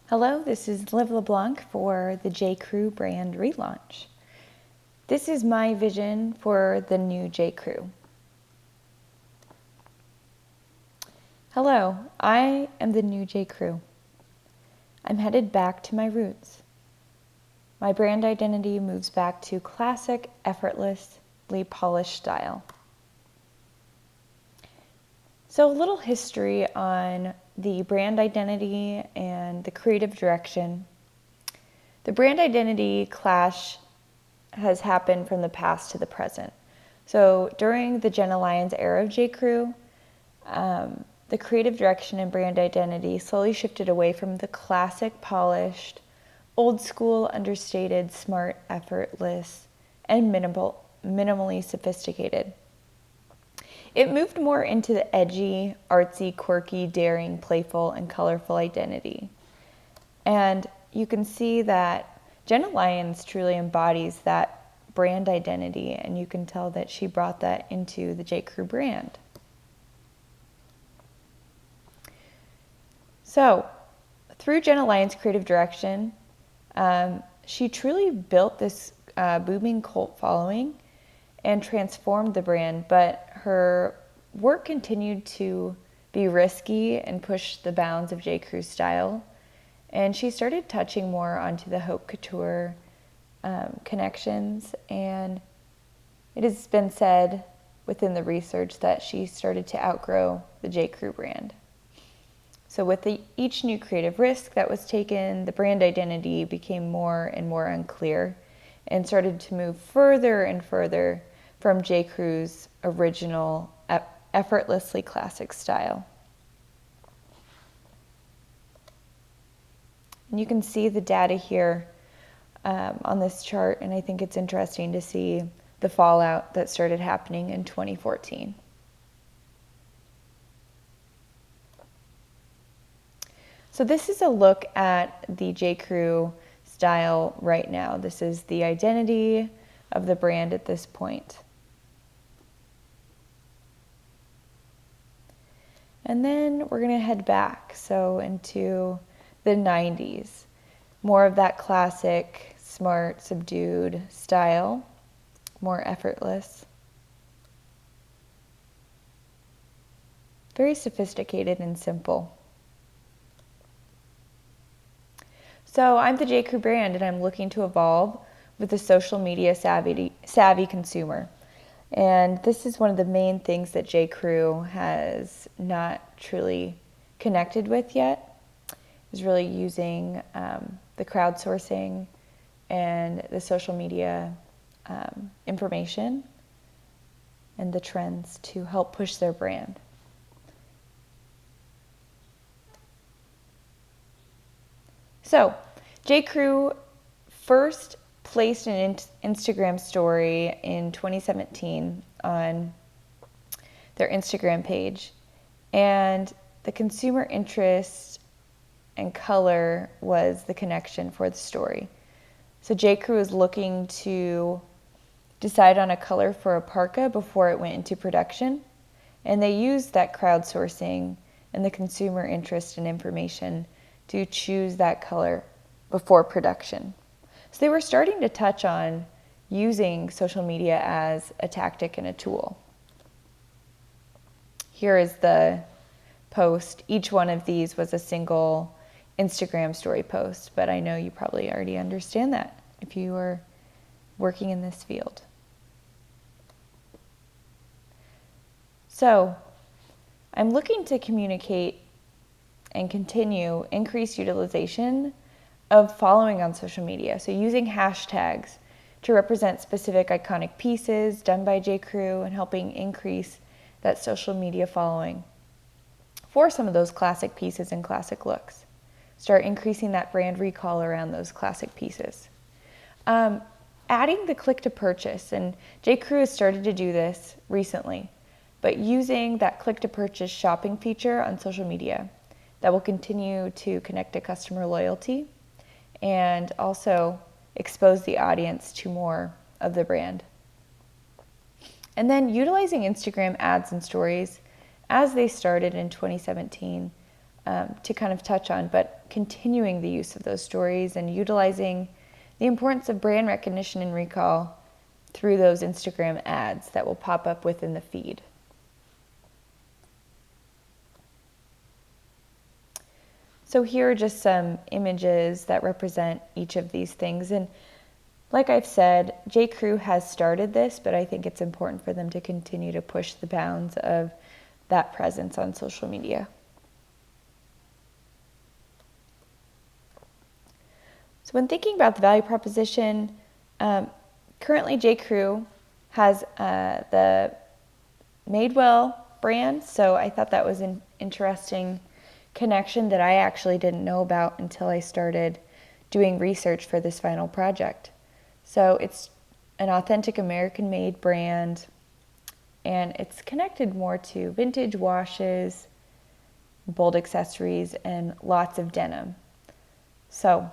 Hello, this is Liv LeBlanc for the J.CREW brand relaunch. This is my vision for the new J.CREW. Hello, I am the new J.CREW. I'm headed back to my roots. My brand identity moves back to classic, effortlessly polished style. So a little history on the brand identity and the creative direction. The brand identity clash has happened from the past to the present. So during the Jenna Lyons era of J.CREW, the creative direction and brand identity slowly shifted away from the classic, polished, old school, understated, smart, effortless, and minimally sophisticated. It moved more into the edgy, artsy, quirky, daring, playful, and colorful identity. And you can see that Jenna Lyons truly embodies that brand identity, and you can tell that she brought that into the J.CREW brand. So, through Jenna Lyons' creative direction, she truly built this booming cult following and transformed the brand, but her work continued to be risky and push the bounds of J.CREW style. And she started touching more onto the haute couture connections, and it has been said within the research that she started to outgrow the J.CREW brand. So with each new creative risk that was taken, the brand identity became more and more unclear and started to move further and further from J.CREW's original, effortlessly classic style. And you can see the data here on this chart, and I think it's interesting to see the fallout that started happening in 2014. So this is a look at the J.CREW style right now. This is the identity of the brand at this point. And then we're going to head back, so into the 90s. More of that classic, smart, subdued style, more effortless. Very sophisticated and simple. So I'm the J.CREW brand, and I'm looking to evolve with a social media savvy consumer. And this is one of the main things that J.CREW has not truly connected with yet, is really using the crowdsourcing and the social media information and the trends to help push their brand. So, J.CREW first placed an Instagram story in 2017 on their Instagram page, and the consumer interest and color was the connection for the story. So J.CREW was looking to decide on a color for a parka before it went into production, and they used that crowdsourcing and the consumer interest and information to choose that color before production. So they were starting to touch on using social media as a tactic and a tool. Here is the post. Each one of these was a single Instagram story post, but I know you probably already understand that if you are working in this field. So I'm looking to communicate and continue increased utilization of following on social media. So using hashtags to represent specific iconic pieces done by J.CREW and helping increase that social media following for some of those classic pieces and classic looks. Start increasing that brand recall around those classic pieces. Adding the click to purchase, and J.CREW has started to do this recently, but using that click to purchase shopping feature on social media that will continue to connect to customer loyalty and also expose the audience to more of the brand. And then utilizing Instagram ads and stories as they started in 2017 to kind of touch on, but continuing the use of those stories and utilizing the importance of brand recognition and recall through those Instagram ads that will pop up within the feed. So here are just some images that represent each of these things. And like I've said, J.CREW has started this, but I think it's important for them to continue to push the bounds of that presence on social media. So when thinking about the value proposition, currently J.CREW has the Madewell brand, so I thought that was an interesting connection that I actually didn't know about until I started doing research for this final project. So it's an authentic American-made brand, and it's connected more to vintage washes, bold accessories, and lots of denim. So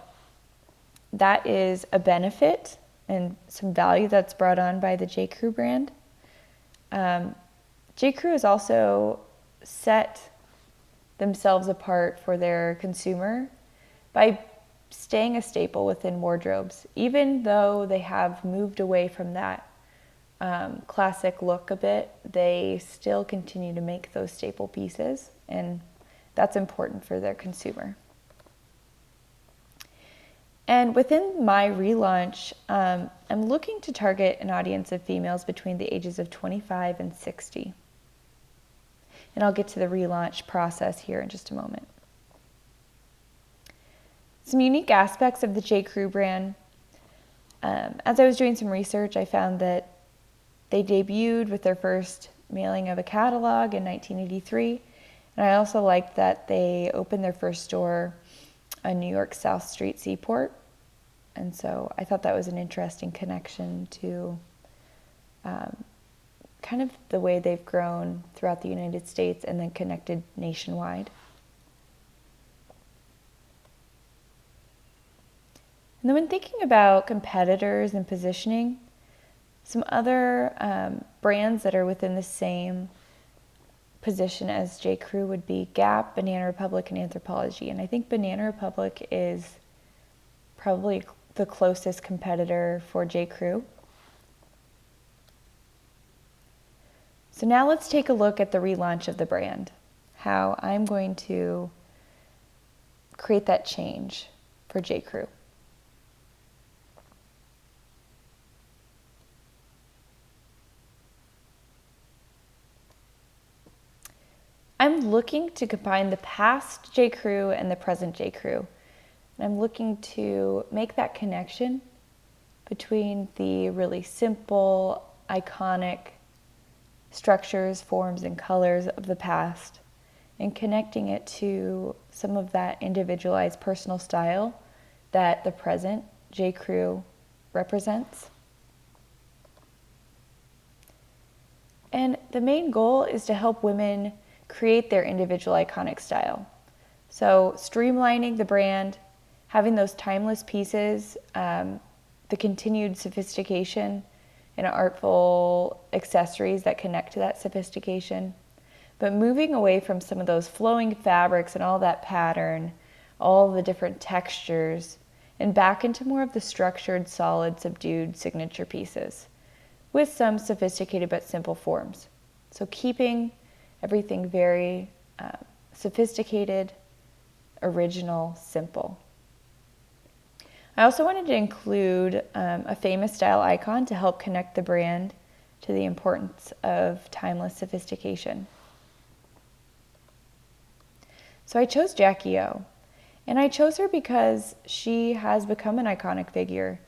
that is a benefit and some value that's brought on by the J.CREW brand. J.CREW has also set themselves apart for their consumer by staying a staple within wardrobes. Even though they have moved away from that classic look a bit, they still continue to make those staple pieces, and that's important for their consumer. And within my relaunch, I'm looking to target an audience of females between the ages of 25 and 60. And I'll get to the relaunch process here in just a moment. Some unique aspects of the J.CREW brand. As I was doing some research, I found that they debuted with their first mailing of a catalog in 1983. And I also liked that they opened their first store on New York South Street Seaport. And so I thought that was an interesting connection to kind of the way they've grown throughout the United States and then connected nationwide. And then when thinking about competitors and positioning, some other brands that are within the same position as J.CREW would be Gap, Banana Republic, and Anthropologie. And I think Banana Republic is probably the closest competitor for J.CREW. So now let's take a look at the relaunch of the brand, how I'm going to create that change for J.CREW. I'm looking to combine the past J.CREW and the present J.CREW. And I'm looking to make that connection between the really simple, iconic structures, forms, and colors of the past and connecting it to some of that individualized personal style that the present J.CREW represents. And the main goal is to help women create their individual iconic style. So streamlining the brand, having those timeless pieces, the continued sophistication and artful accessories that connect to that sophistication, but moving away from some of those flowing fabrics and all that pattern, all the different textures, and back into more of the structured, solid, subdued signature pieces with some sophisticated but simple forms. So keeping everything very sophisticated, original, simple. I also wanted to include a famous style icon to help connect the brand to the importance of timeless sophistication. So I chose Jackie O, and I chose her because she has become an iconic figure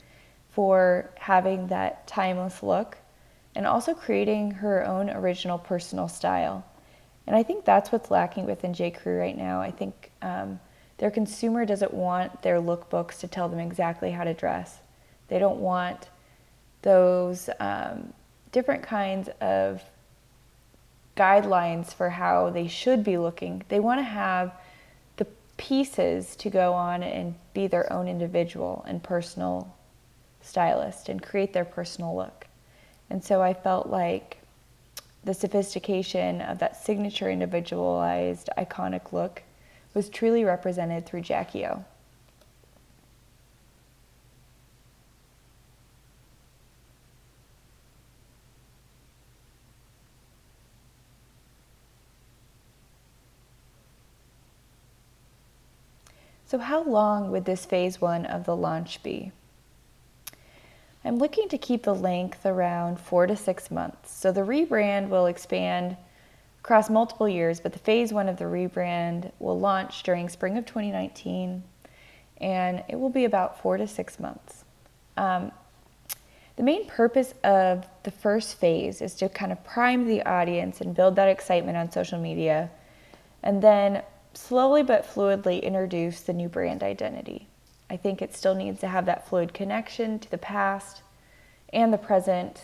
for having that timeless look and also creating her own original personal style. And I think that's what's lacking within J.CREW right now. I think their consumer doesn't want their lookbooks to tell them exactly how to dress. They don't want those different kinds of guidelines for how they should be looking. They want to have the pieces to go on and be their own individual and personal stylist and create their personal look. And so I felt like the sophistication of that signature individualized iconic look was truly represented through J.CREW. So how long would this phase 1 of the launch be? I'm looking to keep the length around 4 to 6 months. So the rebrand will expand across multiple years, but the phase 1 of the rebrand will launch during spring of 2019, and it will be about 4 to 6 months. The main purpose of the first phase is to kind of prime the audience and build that excitement on social media, and then slowly but fluidly introduce the new brand identity. I think it still needs to have that fluid connection to the past and the present,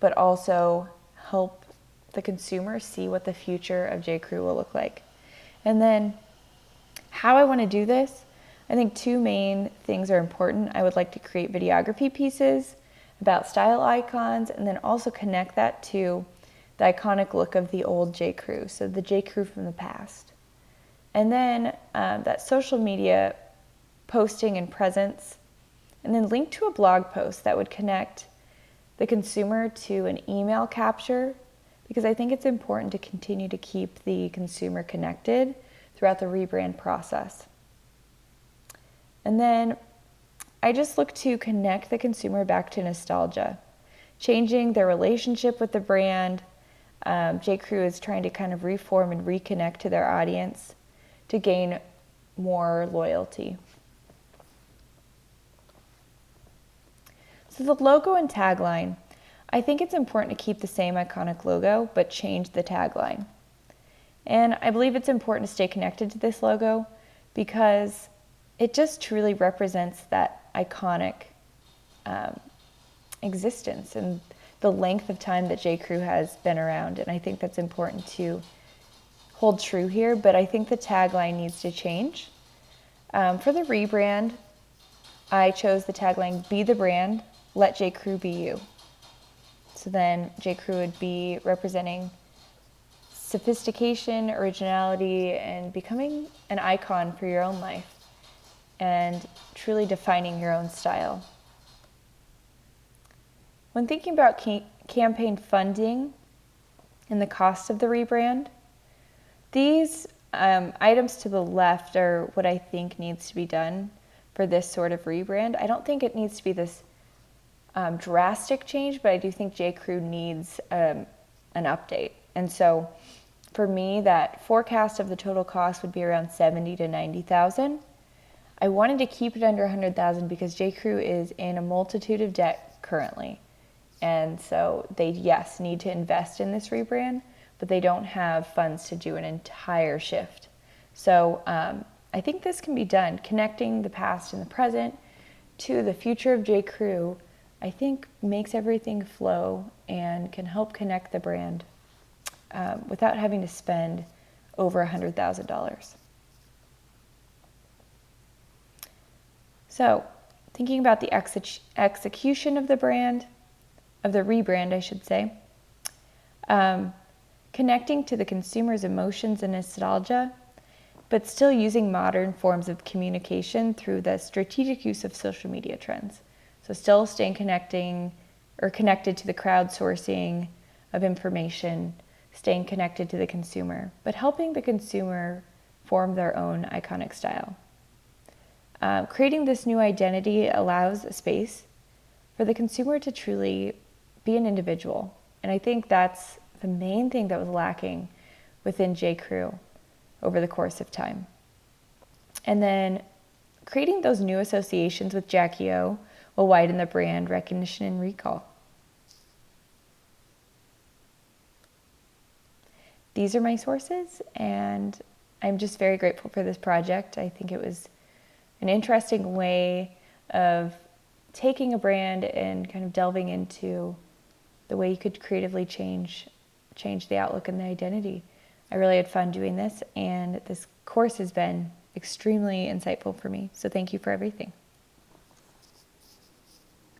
but also help the consumer see what the future of J.CREW will look like. And then how I want to do this, I think 2 main things are important. I would like to create videography pieces about style icons, and then also connect that to the iconic look of the old J.CREW, so the J.CREW from the past. And then that social media posting and presence, and then link to a blog post that would connect the consumer to an email capture, because I think it's important to continue to keep the consumer connected throughout the rebrand process. And then I just look to connect the consumer back to nostalgia, changing their relationship with the brand. J.CREW is trying to kind of reform and reconnect to their audience to gain more loyalty. So the logo and tagline, I think it's important to keep the same iconic logo, but change the tagline. And I believe it's important to stay connected to this logo because it just truly represents that iconic existence and the length of time that J.CREW has been around. And I think that's important to hold true here, but I think the tagline needs to change. For the rebrand, I chose the tagline, "Be the brand, let J.CREW be you." So then J.CREW would be representing sophistication, originality, and becoming an icon for your own life and truly defining your own style. When thinking about campaign funding and the cost of the rebrand, these items to the left are what I think needs to be done for this sort of rebrand. I don't think it needs to be this drastic change, but I do think J.CREW needs an update. And so for me, that forecast of the total cost would be around $70,000 to $90,000. I wanted to keep it under $100,000 because J.CREW is in a multitude of debt currently. And so they, yes, need to invest in this rebrand, but they don't have funds to do an entire shift. So I think this can be done. Connecting the past and the present to the future of J.CREW, I think makes everything flow and can help connect the brand without having to spend over $100,000. So thinking about the execution of the brand, of the rebrand, I should say, connecting to the consumer's emotions and nostalgia, but still using modern forms of communication through the strategic use of social media trends. So still staying connected to the crowdsourcing of information, staying connected to the consumer, but helping the consumer form their own iconic style. Creating this new identity allows a space for the consumer to truly be an individual. And I think that's the main thing that was lacking within J.CREW over the course of time. And then creating those new associations with J.CREW will widen the brand recognition and recall. These are my sources, and I'm just very grateful for this project. I think it was an interesting way of taking a brand and kind of delving into the way you could creatively change the outlook and the identity. I really had fun doing this, and this course has been extremely insightful for me. So thank you for everything.